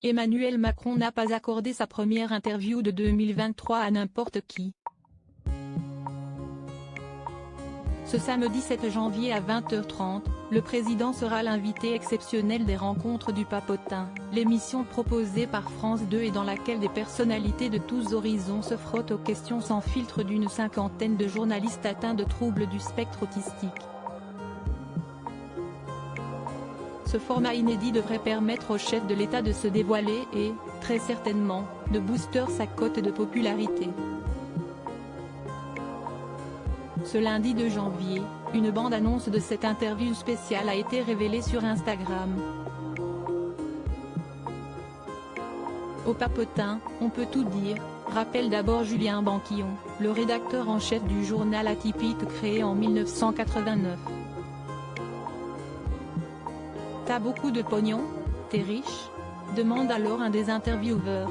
Emmanuel Macron n'a pas accordé sa première interview de 2023 à n'importe qui. Ce samedi 7 janvier à 20h30, le président sera l'invité exceptionnel des Rencontres du Papotin, l'émission proposée par France 2 et dans laquelle des personnalités de tous horizons se frottent aux questions sans filtre d'une cinquantaine de journalistes atteints de troubles du spectre autistique. Ce format inédit devrait permettre au chef de l'État de se dévoiler et, très certainement, de booster sa cote de popularité. Ce lundi 2 janvier, une bande-annonce de cette interview spéciale a été révélée sur Instagram. Au Papotin, on peut tout dire, rappelle d'abord Julien Banquillon, le rédacteur en chef du journal atypique créé en 1989. T'as beaucoup de pognon? T'es riche? Demande alors un des intervieweurs.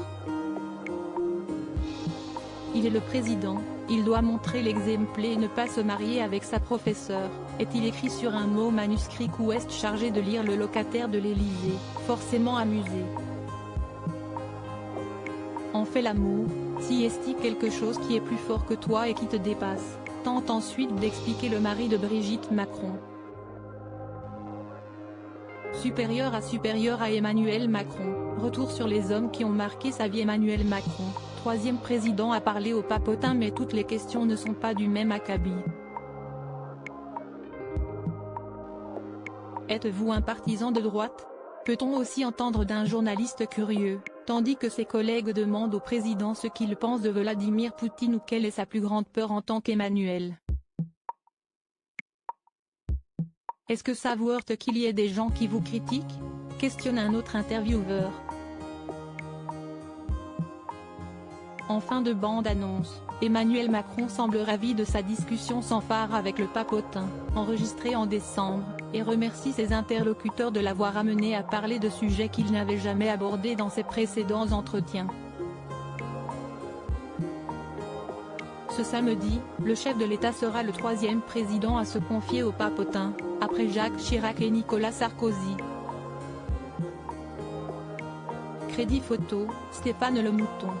Il est le président, il doit montrer l'exemple et ne pas se marier avec sa professeure, est-il écrit sur un mot manuscrit ou est chargé de lire le locataire de l'Élysée, forcément amusé. En fait l'amour, si est-il quelque chose qui est plus fort que toi et qui te dépasse, tente ensuite d'expliquer le mari de Brigitte Macron. Supérieur à Emmanuel Macron, retour sur les hommes qui ont marqué sa vie. Emmanuel Macron, troisième président à parler au Papotin, mais toutes les questions ne sont pas du même acabit. Êtes-vous un partisan de droite? Peut-on aussi entendre d'un journaliste curieux, tandis que ses collègues demandent au président ce qu'il pense de Vladimir Poutine ou quelle est sa plus grande peur en tant qu'Emmanuel. Est-ce que ça vous heurte qu'il y ait des gens qui vous critiquent? Questionne un autre intervieweur. En fin de bande-annonce, Emmanuel Macron semble ravi de sa discussion sans phare avec le Papotin, enregistrée en décembre, et remercie ses interlocuteurs de l'avoir amené à parler de sujets qu'il n'avait jamais abordés dans ses précédents entretiens. Ce samedi, le chef de l'État sera le troisième président à se confier au Papotin, après Jacques Chirac et Nicolas Sarkozy. Crédit photo, Stéphane Le Mouton.